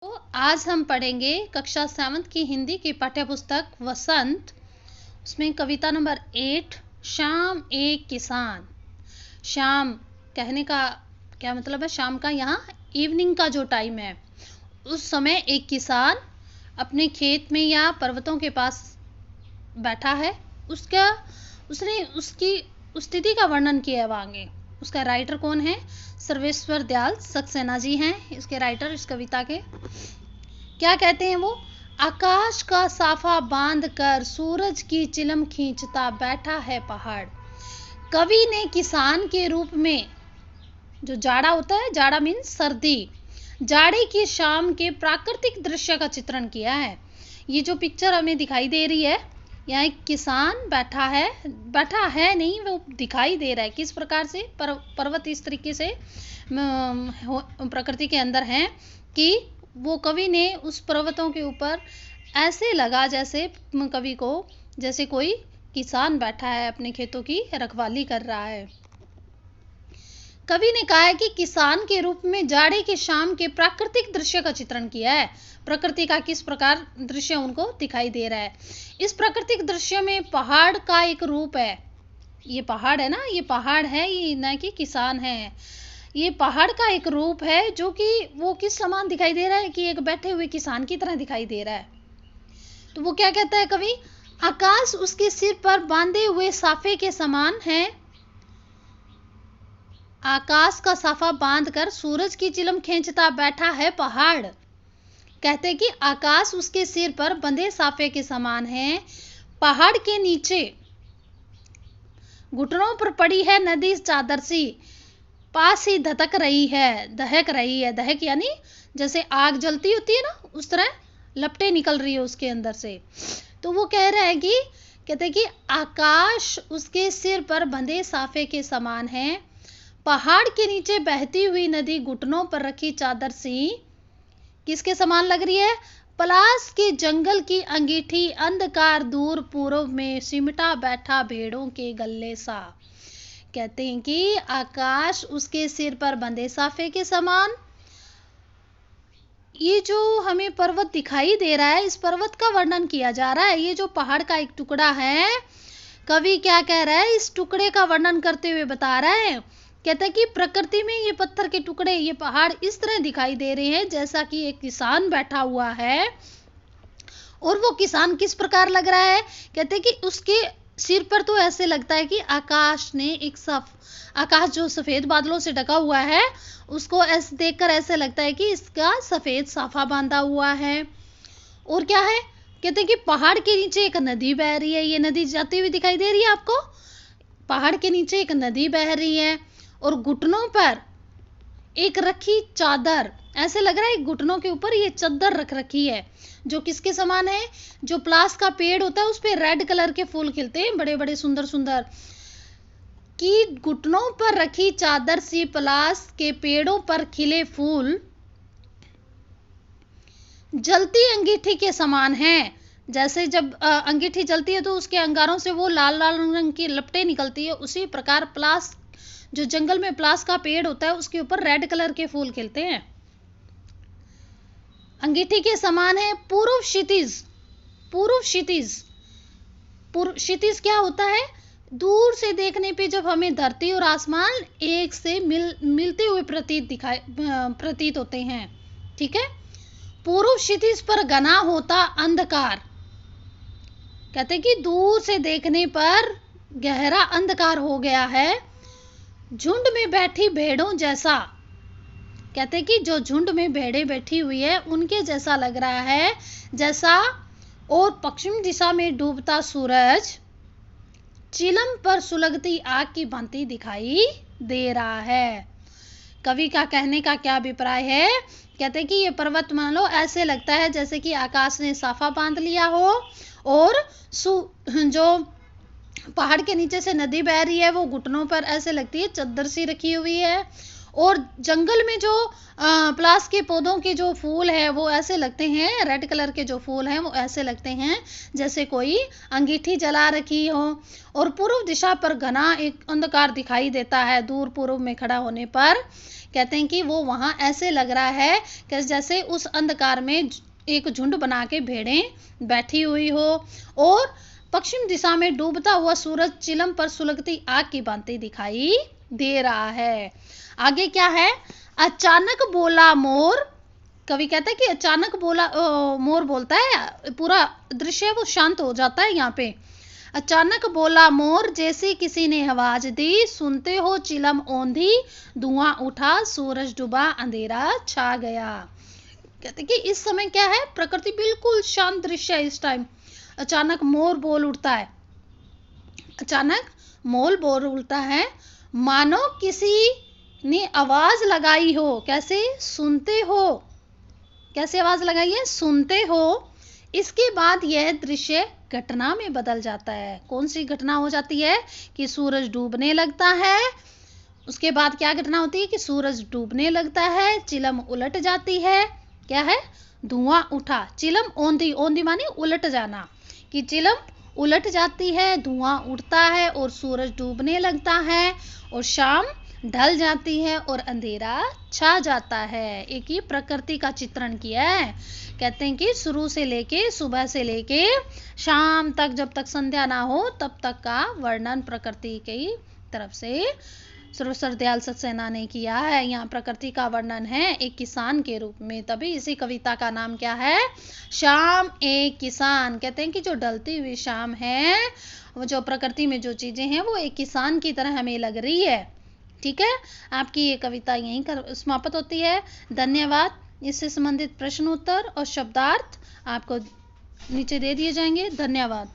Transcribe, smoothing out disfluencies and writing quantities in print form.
तो आज हम पढ़ेंगे कक्षा 7 की हिंदी की पाठ्य पुस्तक वसंत। उसमें कविता नंबर 8 शाम एक किसान। शाम कहने का क्या मतलब है? शाम का यहाँ इवनिंग का जो टाइम है, उस समय एक किसान अपने खेत में या पर्वतों के पास बैठा है। उसने उसकी उस स्थिति का वर्णन किया है वहाँ आगे। उसका राइटर कौन है? सर्वेश्वर दयाल सक्सेना जी हैं इसके राइटर इस कविता के। क्या कहते हैं वो? आकाश का साफा बांध कर सूरज की चिलम खींचता बैठा है पहाड़। कवि ने किसान के रूप में, जो जाड़ा होता है, जाड़ा मीन्स सर्दी, जाड़े की शाम के प्राकृतिक दृश्य का चित्रण किया है। ये जो पिक्चर हमें दिखाई दे रही है, यहाँ एक किसान बैठा है नहीं, वो दिखाई दे रहा है किस प्रकार से। पर्वत इस तरीके से प्रकृति के अंदर हैं कि वो कवि ने उस पर्वतों के ऊपर ऐसे लगा जैसे कवि को, जैसे कोई किसान बैठा है अपने खेतों की रखवाली कर रहा है। कवि ने कहा है कि किसान के रूप में जाड़े के शाम के प्राकृतिक दृश्य का चित्रण किया है। प्रकृति का किस प्रकार दृश्य उनको दिखाई दे रहा है। इस प्राकृतिक दृश्य में पहाड़ का एक रूप है। ये पहाड़ है ना, ये पहाड़ है, ये ना कि किसान है। ये पहाड़ का एक रूप है जो कि वो किस समान दिखाई दे रहा है कि एक बैठे हुए किसान की तरह दिखाई दे रहा है। तो वो क्या कहता है कवि? आकाश उसके सिर पर बांधे हुए साफे के समान है। आकाश का साफा बांधकर सूरज की चिलम खींचता बैठा है पहाड़। कहते कि आकाश उसके सिर पर बंधे साफे के समान है। पहाड़ के नीचे घुटनों पर पड़ी है नदी चादर सी, पास ही दहक रही है। दहक यानी जैसे आग जलती होती है ना, उस तरह लपटें निकल रही है उसके अंदर से। तो वो कह रहा है कि कहते कि आकाश उसके सिर पर बंधे साफे के समान है। पहाड़ के नीचे बहती हुई नदी घुटनों पर रखी चादर सी किसके समान लग रही है? पलास के जंगल की अंगीठी अंधकार दूर पूर्व में सिमटा बैठा भेड़ों के गल्ले सा। कहते हैं कि आकाश उसके सिर पर बंधे साफे के समान। ये जो हमें पर्वत दिखाई दे रहा है, इस पर्वत का वर्णन किया जा रहा है। ये जो पहाड़ का एक टुकड़ा है, कवि क्या कह रहा है? इस टुकड़े का वर्णन करते हुए बता रहा है। कहता है कि प्रकृति में ये पत्थर के टुकड़े, ये पहाड़ इस तरह दिखाई दे रहे हैं जैसा कि एक किसान बैठा हुआ है। और वो किसान किस प्रकार लग रहा है? कहते हैं कि उसके सिर पर तो ऐसे लगता है कि आकाश ने आकाश जो सफेद बादलों से ढका हुआ है, उसको ऐसे देखकर ऐसे लगता है कि इसका सफेद साफा बांधा हुआ है। और क्या है? कहते हैं कि पहाड़ के नीचे एक नदी बह रही है। ये नदी जाती हुई दिखाई दे रही है आपको। पहाड़ के नीचे एक नदी बह रही है और घुटनों पर एक रखी चादर, ऐसे लग रहा है घुटनों के ऊपर ये चादर रख रखी है, जो किसके समान है? जो प्लास का पेड़ होता है उस पे रेड कलर के फूल खिलते हैं, बड़े बड़े सुंदर सुंदर। कि घुटनों पर रखी चादर सी पलास के पेड़ों पर खिले फूल जलती अंगीठी के समान है। जैसे जब अंगीठी जलती है तो उसके अंगारों से वो लाल लाल रंग की लपटें निकलती है, उसी प्रकार प्लास, जो जंगल में प्लास का पेड़ होता है, उसके ऊपर रेड कलर के फूल खिलते हैं। अंगीठी के समान है। पूर्व क्षितिज क्या होता है? दूर से देखने पे जब हमें धरती और आसमान एक से मिलते हुए प्रतीत होते हैं, ठीक है। पूर्व क्षितिज पर घना होता अंधकार। कहते कि दूर से देखने पर गहरा अंधकार हो गया है, झुंड में बैठी भेड़ों जैसा। कहते कि जो झुंड में भेड़ें बैठी हुई है उनके जैसा लग रहा है जैसा। और पश्चिम दिशा में डूबता सूरज चिलम पर सुलगती आग की भांति दिखाई दे रहा है। कवि का कहने का क्या अभिप्राय है? कहते कि ये पर्वत मान लो ऐसे लगता है जैसे कि आकाश ने साफा बांध लिया हो, और जो पहाड़ के नीचे से नदी बह रही है वो घुटनों पर ऐसे लगती है चादर सी रखी हुई है। और जंगल में जो प्लास के पौधों के जो फूल है वो ऐसे लगते हैं, रेड कलर के जो फूल हैं वो ऐसे लगते हैं जैसे कोई अंगीठी जला रखी हो। और पूर्व दिशा पर घना एक अंधकार दिखाई देता है दूर पूर्व में खड़ा होने पर। कहते हैं कि वो वहाँ ऐसे लग रहा है कि जैसे उस अंधकार में एक झुंड बना के भेड़ें बैठी हुई हो और पश्चिम दिशा में डूबता हुआ सूरज चिलम पर सुलगती आग की भांति दिखाई दे रहा है। आगे क्या है? अचानक बोला मोर। कवि कहता है कि अचानक बोला मोर बोलता है, पूरा दृश्य वो शांत हो जाता है यहाँ पे। अचानक बोला मोर, जैसे किसी ने आवाज दी, सुनते हो चिलम औंधी, धुआं उठा, सूरज डूबा, अंधेरा छा गया। कहते कि इस समय क्या है, प्रकृति बिल्कुल शांत दृश्य है इस टाइम। अचानक मोर बोल उठता है, अचानक मोर बोल उठता है, मानो किसी ने आवाज लगाई हो। कैसे? सुनते हो। कैसे आवाज लगाई है? सुनते हो। इसके बाद यह दृश्य घटना में बदल जाता है। कौन सी घटना हो जाती है? कि सूरज डूबने लगता है। उसके बाद क्या घटना होती है? कि सूरज डूबने लगता है, चिलम उलट जाती है। क्या है? धुआं उठा, चिलम औंधी, औंधी माने उलट जाना, कि चिलम उलट जाती है, धुआं उठता है और सूरज डूबने लगता है और शाम ढल जाती है और अंधेरा छा जाता है। एक ही प्रकृति का चित्रण किया है। कहते हैं कि शुरू से लेके, सुबह से लेके शाम तक, जब तक संध्या ना हो तब तक का वर्णन प्रकृति की तरफ से सर्वश्रेष्ठ दयाल सक्सेना ने किया है। यहाँ प्रकृति का वर्णन है एक किसान के रूप में, तभी इसी कविता का नाम क्या है? शाम एक किसान। कहते हैं कि जो ढलती हुई शाम है, वो जो प्रकृति में जो चीजें हैं वो एक किसान की तरह हमें लग रही है। ठीक है, आपकी ये कविता यहीं समाप्त होती है। धन्यवाद। इससे संबंधित प्रश्न उत्तर और शब्दार्थ आपको नीचे दे दिए जाएंगे। धन्यवाद।